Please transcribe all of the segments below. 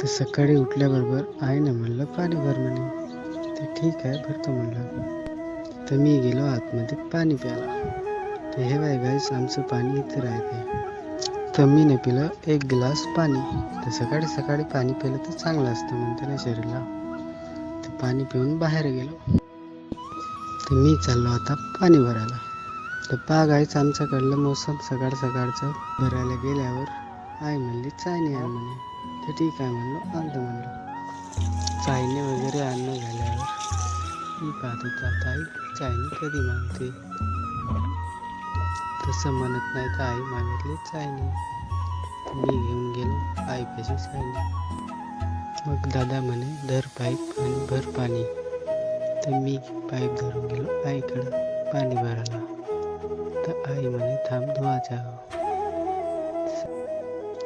तर सकाळी उठल्याबरोबर आईनं म्हणलं पाणी भर म्हणे. तर ठीक आहे भरतो म्हणलं. तर मी गेलो आतमध्ये पाणी प्यायला. तर हे बाय गाईस आमचं पाणी इथे राहते. तर मी ने पिलं 1 ग्लास पाणी. तर सकाळी सकाळी पाणी पिलं तर चांगलं असतं म्हणते ना शरीराला. तर पाणी पिऊन बाहेर गेलो. तर मी चाललो आता पाणी भरायला. तर पहा गाईस आमच्याकडलं मोसम सकाळ सकाळचं. भरायला गेल्यावर आई म्हणली चायनी आण म्हणे. तर ठीक आहे म्हणलो आणतो म्हणलं. चायने वगैरे आणणं झाल्यावर मी पाहत होता आता आई चायनी कधी मागते. तसं म्हणत नाही तर आई मागितली चायनी. मी घेऊन गेलो आईपाशी चायनी. मग दादा म्हणे धर पाईप आणि भर पाणी. तर मी पाईप धरून गेलो आईकडं पाणी भरायला. तर आई म्हणे थांब धुवायचा.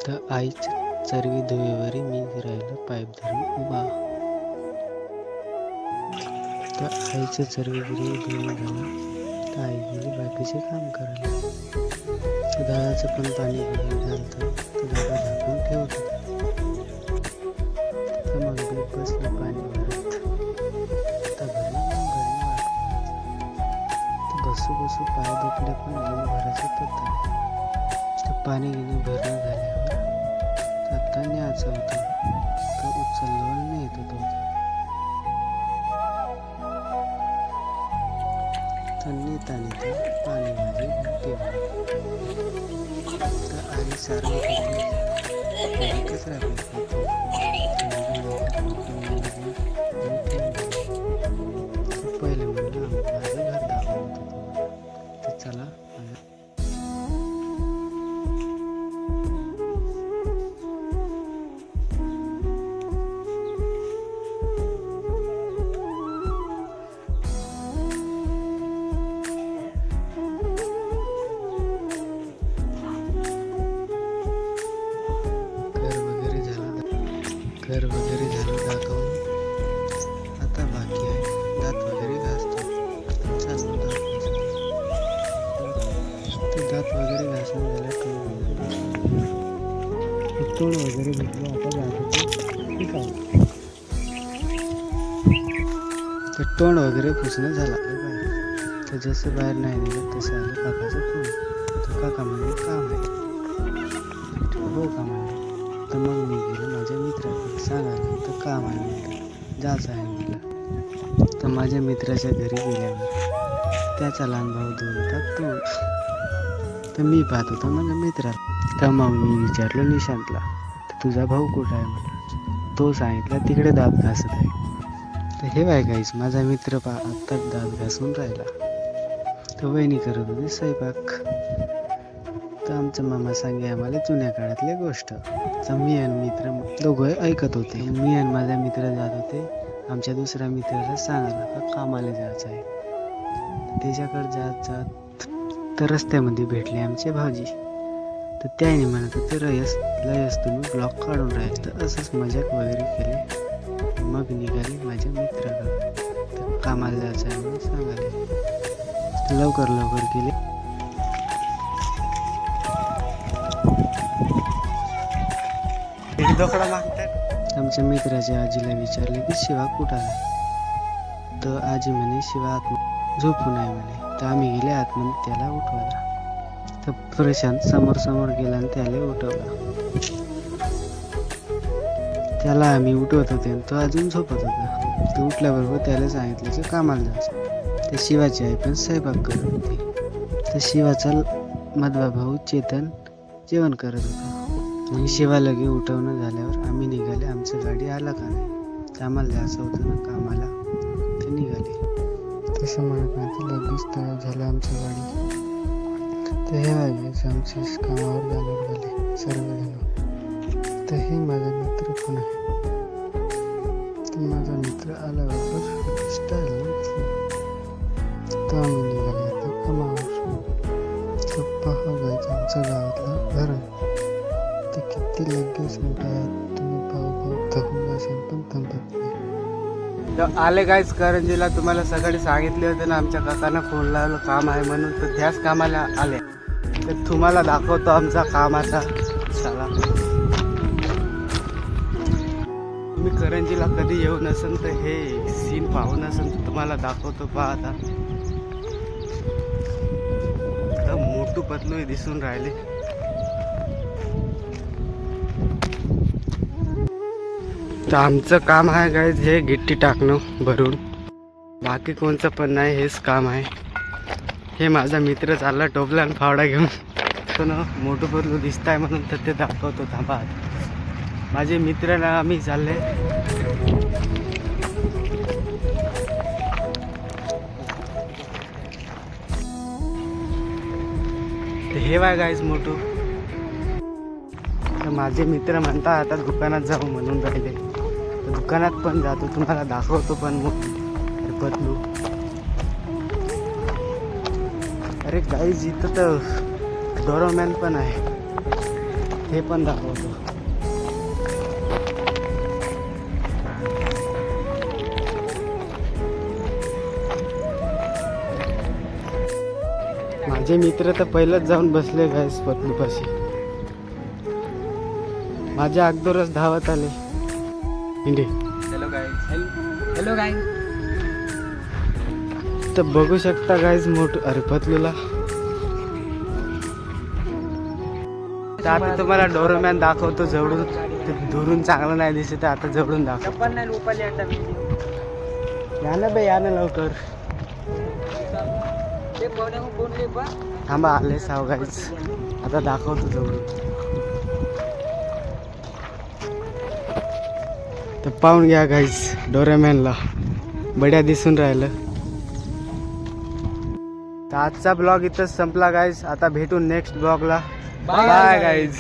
तर आईची चरवी धुवेवरी मी राहिलो पाईप धरून उभा. तर आईचं चरवी धुवून झालं. तर आई गेली बाकीचे काम करायला. तर दादाचं पण पाणी भरून झालं. तर दादा झाकून ठेवत होता. तर मग मी बसलो पाणी भरत. तर भरलं मग घरी वाट. तर बसू पाय दुखले पण घेऊन भरायचं होतं. तर पाणी घेणे भरणं झाल्यावर आता न्यायचं होतं. तर उचलल्यावर नेत होतो. तर नेताना पाणी माझे ठेवलं. तर आई सारखं कचरा फेकतो. पहिले म्हणलं माझं घर दाखवत होतो. तर चला घर वगैरे झालं दाखवून. आता बाकी आहे दात वगैरे घासतो. चालू ते दात वगैरे घासून झालं. तोंड वगैरे घेतलं. आता जातो ठीक आहे. तर तोंड वगैरे पुसणं झालं. तर जसं बाहेर नाही निघत तसं आलं काकाचं फोन. तर काका म्हणे काम आहे. हो का म्हणे. तर मग मी गेलो माझ्या मित्राकडे सांगायला. तर काम आहे म्हटलं जायचं आहे म्हटलं. तर माझ्या मित्राच्या घरी गेल्यावर त्याचा लहान भाऊ धुवतात तोंड. तर मी पाहत होतो माझ्या मित्राला. तर मग मी विचारलो निशांतला तर तुझा भाऊ कुठं आहे म्हटलं. तो सांगितला तिकडे दात घासत आहे. तर हे बाय गाईस माझा मित्र आत्ताच दात घासून राहिला. तर वहिनी करत होती स्वयंपाक. तर आमचा मामा सांगे आम्हाला जुन्या काळातली गोष्ट. तर मी आणि मित्र दोघं ऐकत होते. मी आणि माझा मित्र जात होते आमच्या दुसऱ्या मित्राला सांगायला का कामाला जायचं आहे. त्याच्याकडे जात तर रस्त्यामध्ये भेटले आमचे भाऊजी. तर त्याने म्हणत होते लयस तुम्ही ब्लॉक काढून राहील. तर असंच मजाक वगैरे केले. मग निघाले माझ्या मित्राकडे. तर कामाला जायचं आहे म्हणून सांगाले. लवकर गेले. आमच्या मित्राच्या आजीला विचारले की शिवा कुठं आहे. तर आजी म्हणे शिवा आत झोपून आहे म्हणे. तर आम्ही गेले आतमध्ये त्याला उठवायला. तर प्रशांत समोर गेला आणि त्याला उठवला. त्याला आम्ही उठवत होते आणि तो अजून झोपत होता. तो उठल्याबरोबर त्याला सांगितलं की कामाला जायचं. त्या शिवाची आई पण स्वयंपाक करत होती. तर शिवाचा मधवा भाऊ चेतन जेवण करत होता. आणि शिवा लगे उठवणं झाल्यावर आम्ही निघाले. आमचं गाडी आला का नाही. तर आम्हाला जायचं होतं ना कामाला. ते निघाले. तसं म्हणत नाही तर लगेच तयार झालं आमचं गाडी. तर हे वागायचं आमचे कामावर जाणार झाले सर्वजण. तर हे माझा मित्र पण आहे. तर माझा मित्र आल्याबरोबर स्टाईल तर आम्ही निघाले आता कामावर. तर पहा जायचं आमचं गावातलं धरण. ते किती लगेच मोठं आहे. तुम्ही पाहू थकून जाशाल पण थांबत नाही. तर आले गाईस करंजीला. तुम्हाला सकाळी सांगितले होते ना आमच्या काकांना फोन लावलं काम आहे म्हणून. तर त्याच कामाला आले. तर तुम्हाला दाखवतो आमचा कामाचा. चला तुम्ही करंजीला कधी येऊ नसेल तर हे सीन पाहू नसेल तर तुम्हाला दाखवतो पहा आता. मोठू पतलू दिसून राहिले. तर आमचं काम आहे काय हे गिट्टी टाकणं भरून, बाकी कोणचं पण नाही, हेच काम आहे. हे माझा मित्र चालला टोपला आणि फावडा घेऊन. तो ना मोठू पतलू दिसत आहे म्हणून तर ते दाखवतो. थांबा, माझे मित्र ना आम्ही चालले. हे बाय गाईज मोठू. तर माझे मित्र म्हणतात आता दुकानात जाऊ म्हणून राहिले. तर दुकानात पण जातो, तुम्हाला दाखवतो. पण मग पतलू, अरे गाईज इथं तर डोरोमॅन पण आहे, हे पण दाखवतो. माझे मित्र तर पहिलंच जाऊन बसले गाईस पतलूपाशी. माझ्या अगोदरच धावत आले. इंडी हेलो गाइस. Hello guys. तर बघू शकता गाईज मोठू, अरे पतलूला. तर आता तुम्हाला डोरोमॅन दाखवतो जवळून. ते दुरून चांगलं नाही दिसत, आता जवळून दाखव. पण नाही लोपाली आता मी. या ना बे, या ना लवकर. ते कोण बोलले बा. थांबा, आले साव गाईज. आता दाखवतो जवळून. तर पाहून घ्या गाईज डोरेमॅनला, बड्या दिसून राहिलं. तर आजचा ब्लॉग इथंच संपला गाईज. आता भेटू नेक्स्ट ब्लॉगला. Bye guys.